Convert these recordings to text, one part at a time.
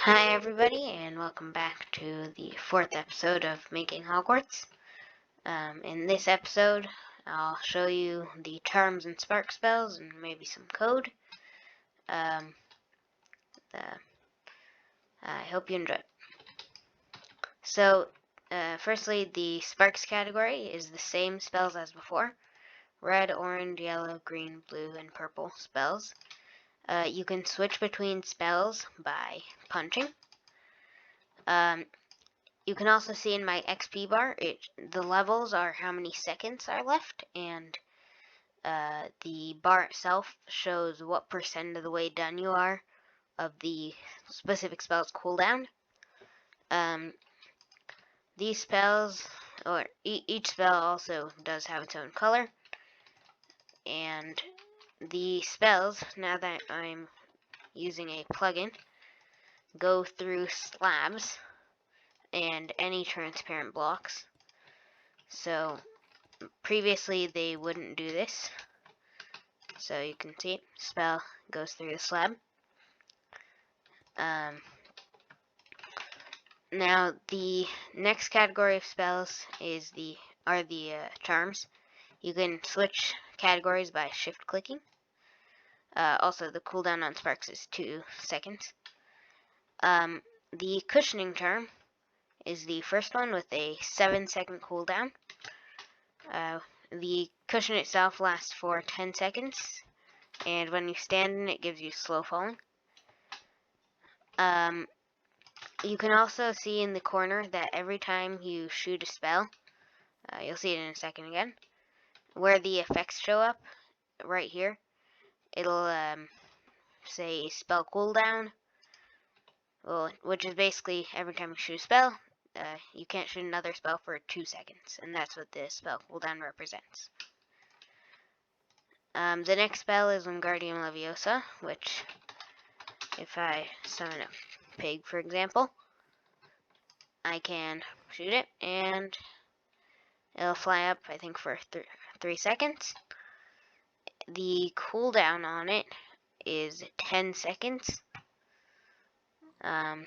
Hi everybody, and welcome back to the fourth episode of Making Hogwarts. In this episode, I'll show you the charms and spark spells and maybe some code. Um, I hope you enjoy. So, firstly, the sparks category is the same spells as before. Red, orange, yellow, green, blue, and purple spells. You can switch between spells by punching. You can also see in my XP bar, the levels are how many seconds are left, and the bar itself shows what percent of the way done you are of the specific spell's cooldown. These spells, or each spell also does have its own color, and the spells, now that I'm using a plugin, go through slabs and any transparent blocks. So previously they wouldn't do this. So you can see spell goes through the slab. Now the next category of spells are the charms. You can switch categories by shift clicking. Also, the cooldown on sparks is 2 seconds. The cushioning charm is the first one with a 7-second cooldown. The cushion itself lasts for 10 seconds, and when you stand in it, gives you slow falling. You can also see in the corner that every time you shoot a spell, you'll see it in a second again, where the effects show up, right here, it'll say spell cooldown, which is basically every time you shoot a spell, you can't shoot another spell for 2 seconds, and that's what the spell cooldown represents. The next spell is Wingardium Leviosa, which, if I summon a pig, for example, I can shoot it, and it'll fly up, I think, for 3 seconds. The cooldown on it is 10 seconds. Okay.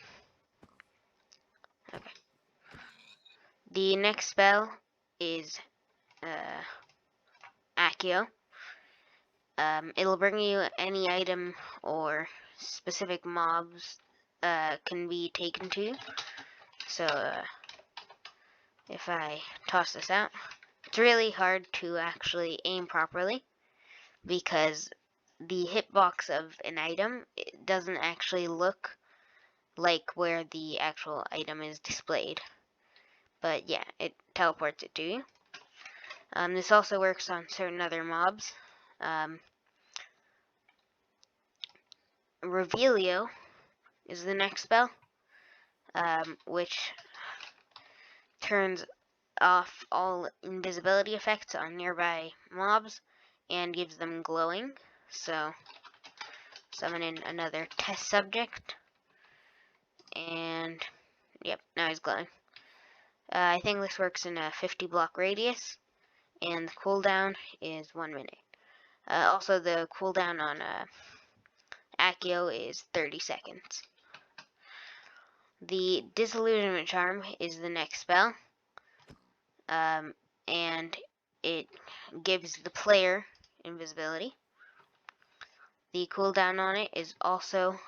The next spell is Accio. It'll bring you any item or specific mobs can be taken to you. So if I toss this out, it's really hard to actually aim properly because the hitbox of an item, it doesn't actually look like where the actual item is displayed. But yeah, it teleports it to you. This also works on certain other mobs. Revelio is the next spell, which turns off all invisibility effects on nearby mobs and gives them glowing. So summon in another test subject, and yep, now he's glowing. I think this works in a 50 block radius, and the cooldown is 1 minute. Also, the cooldown on Accio is 30 seconds. The Disillusionment Charm is the next spell, and it gives the player invisibility. The cooldown on it is also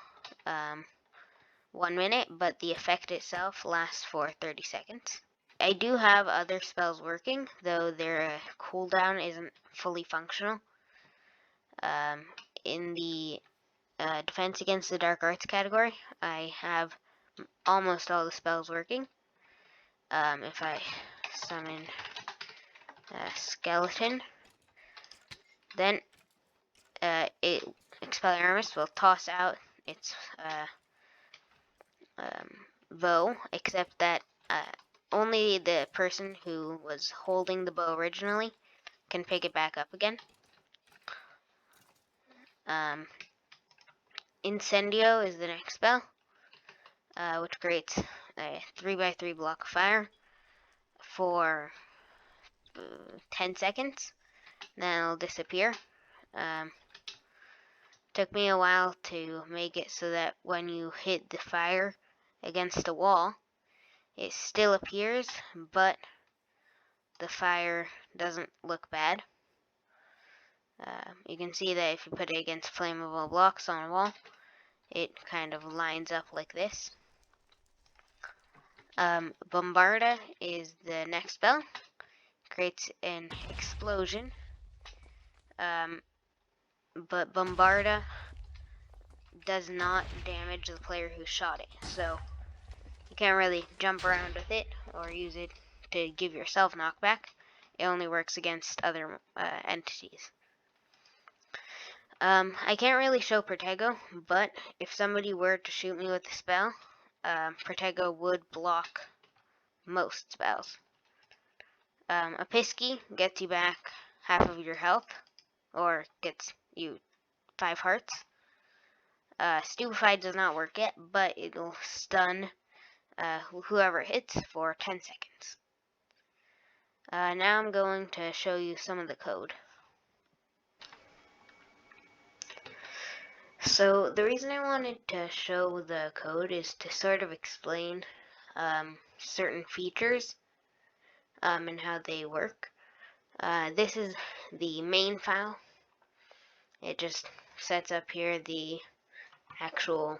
1 minute, but the effect itself lasts for 30 seconds. I do have other spells working, though their cooldown isn't fully functional. In the Defense Against the Dark Arts category, I have almost all the spells working. If I summon a skeleton, then Expelliarmus will toss out its bow, except that only the person who was holding the bow originally can pick it back up again. Incendio is the next spell, which creates a 3x3 block of fire for 10 seconds. Then it'll disappear. Took me a while to make it so that when you hit the fire against a wall, it still appears, but the fire doesn't look bad. You can see that if you put it against flammable blocks on a wall, it kind of lines up like this. Bombarda is the next spell. Creates an explosion. But Bombarda does not damage the player who shot it. So you can't really jump around with it or use it to give yourself knockback. It only works against other entities. I can't really show Protego, but if somebody were to shoot me with the spell, Protego would block most spells. A Pisky gets you back half of your health, or gets you 5 hearts. Stupefied does not work yet, but it'll stun whoever hits for 10 seconds. Now I'm going to show you some of the code. So the reason I wanted to show the code is to sort of explain certain features and how they work. This is the main file. It just sets up here the actual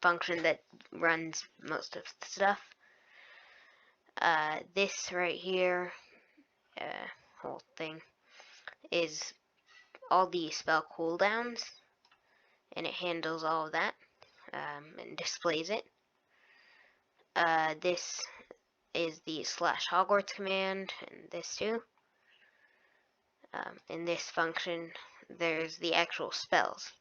function that runs most of the stuff. This right here, whole thing, is all the spell cooldowns, and it handles all of that and displays it. This is the /Hogwarts command, and this too. In this function, there's the actual spells.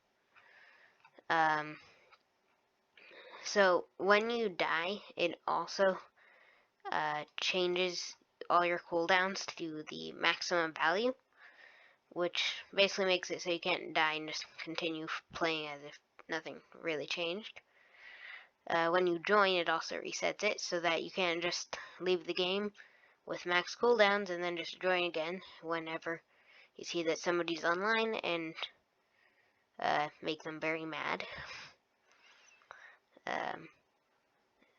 So when you die, it also changes all your cooldowns to the maximum value, which basically makes it so you can't die and just continue playing as if nothing really changed. When you join, it also resets it so that you can't just leave the game with max cooldowns and then just join again whenever you see that somebody's online and make them very mad.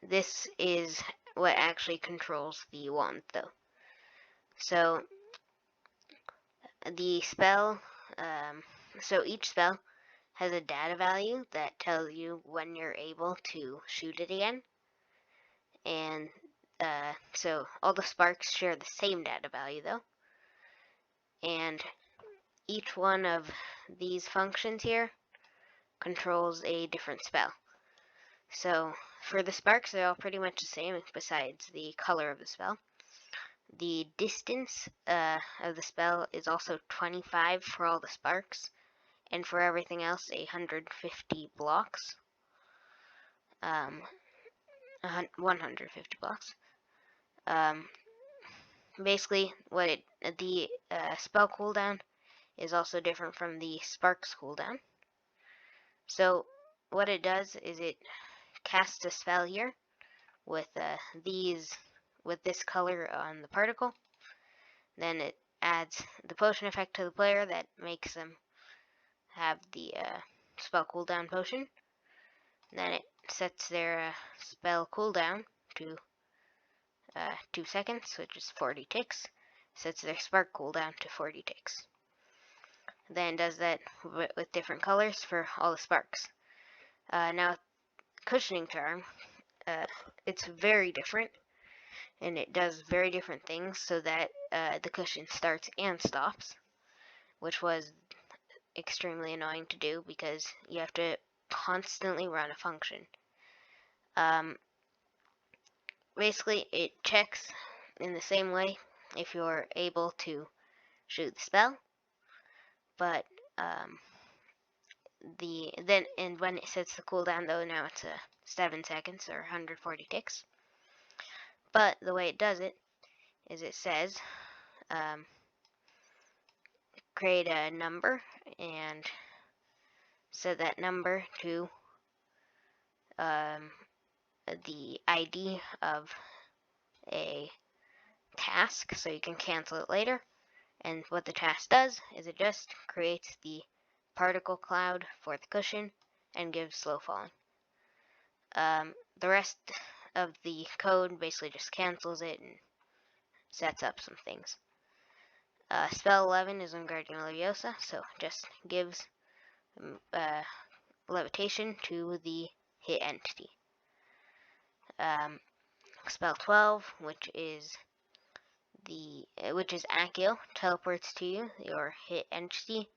This is what actually controls the wand, though. So the spell, so each spell has a data value that tells you when you're able to shoot it again. And so all the sparks share the same data value, though. And each one of these functions here controls a different spell. So for the sparks, they're all pretty much the same besides the color of the spell. The distance of the spell is also 25 for all the sparks, and for everything else, 150 blocks. 150 blocks. Basically, the spell cooldown is also different from the sparks cooldown. So what it does is it casts a spell here with this color on the particle. Then it adds the potion effect to the player that makes them have the spell cooldown potion. Then it sets their spell cooldown to 2 seconds, which is 40 ticks. Sets their spark cooldown to 40 ticks. Then does that with different colors for all the sparks. Now, cushioning charm, it's very different, and it does very different things so that the cushion starts and stops, which was extremely annoying to do because you have to constantly run a function. Basically, it checks in the same way if you're able to shoot the spell, but when it sets the cooldown, though, now it's 7 seconds or 140 ticks. But the way it does it is it says create a number and set that number to the ID of a task so you can cancel it later. And what the task does is it just creates the particle cloud for the cushion, and gives slow falling. The rest of the code basically just cancels it and sets up some things. Spell 11 is Wingardium Leviosa, so just gives levitation to the hit entity. Spell 12, which is Accio, teleports to you, your hit entity,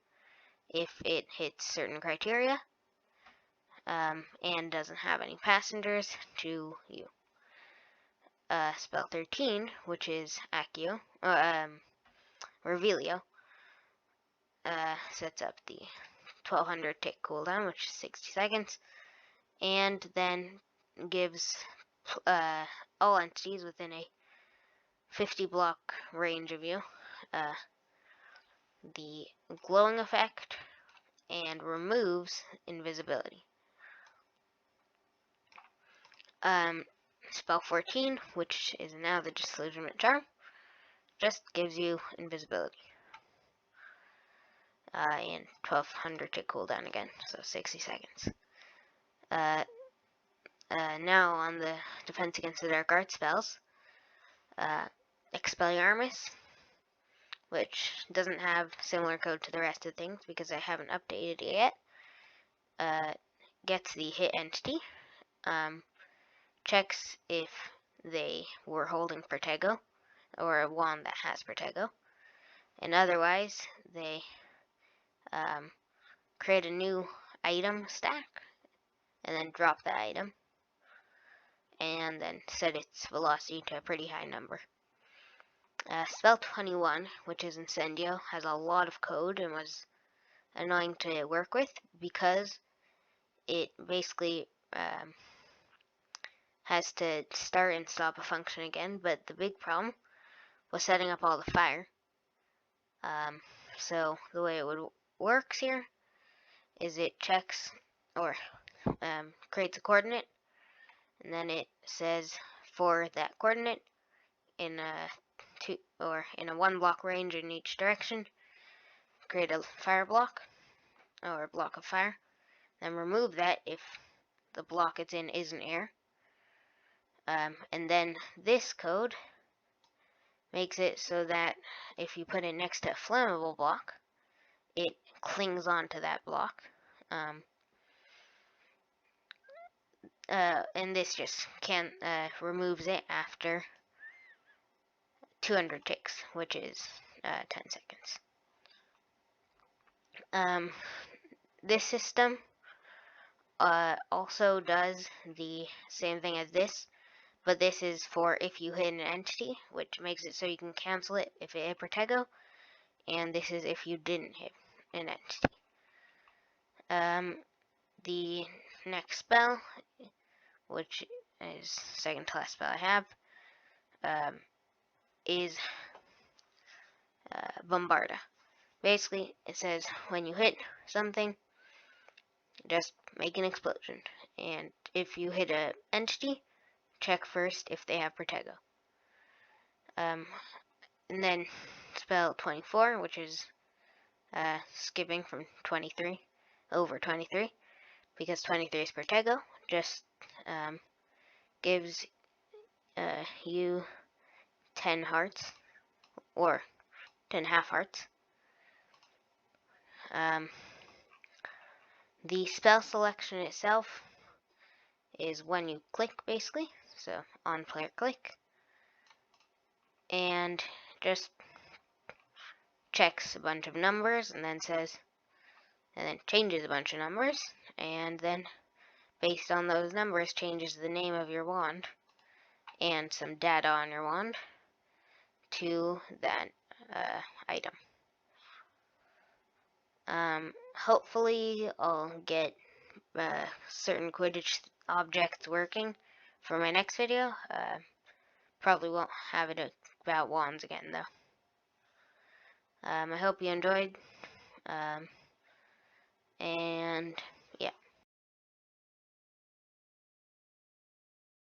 if it hits certain criteria, and doesn't have any passengers, to you. Spell 13, which is Accio, Revelio, sets up the 1200 tick cooldown, which is 60 seconds, and then gives all entities within a 50 block range of you the glowing effect and removes invisibility. Spell 14, which is now the Disillusionment Charm, just gives you invisibility. And 1200 to cooldown again, so 60 seconds. Now on the defense against the dark art spells, Expelliarmus, which doesn't have similar code to the rest of the things because I haven't updated it yet, gets the hit entity, checks if they were holding Protego, or a wand that has Protego, and otherwise they create a new item stack, and then drop the item, and then set its velocity to a pretty high number. Spell 21, which is Incendio, has a lot of code and was annoying to work with because it basically has to start and stop a function again, but the big problem was setting up all the fire. So the way it works here is it checks or creates a coordinate, and then it says for that coordinate in a 1 block range in each direction, create a fire block or a block of fire, then remove that if the block it's in isn't air. And then this code makes it so that if you put it next to a flammable block, it clings onto that block. And this just removes it after 200 ticks, which is 10 seconds. This system also does the same thing as this, but this is for if you hit an entity, which makes it so you can cancel it if it hit Protego, and this is if you didn't hit an entity. The next spell, which is second to last spell I have, is Bombarda. Basically, it says when you hit something, just make an explosion, and if you hit an entity, check first if they have Protego. And then spell 24, which is skipping from 23 over 23, because 23 is Protego, just gives you 10 hearts, or 10 half hearts. The spell selection itself is when you click, basically, so on player click, and just checks a bunch of numbers and then changes a bunch of numbers, and then based on those numbers changes the name of your wand and some data on your wand to that item. Hopefully I'll get certain Quidditch objects working for my next video. Probably won't have it about wands again though. I hope you enjoyed, and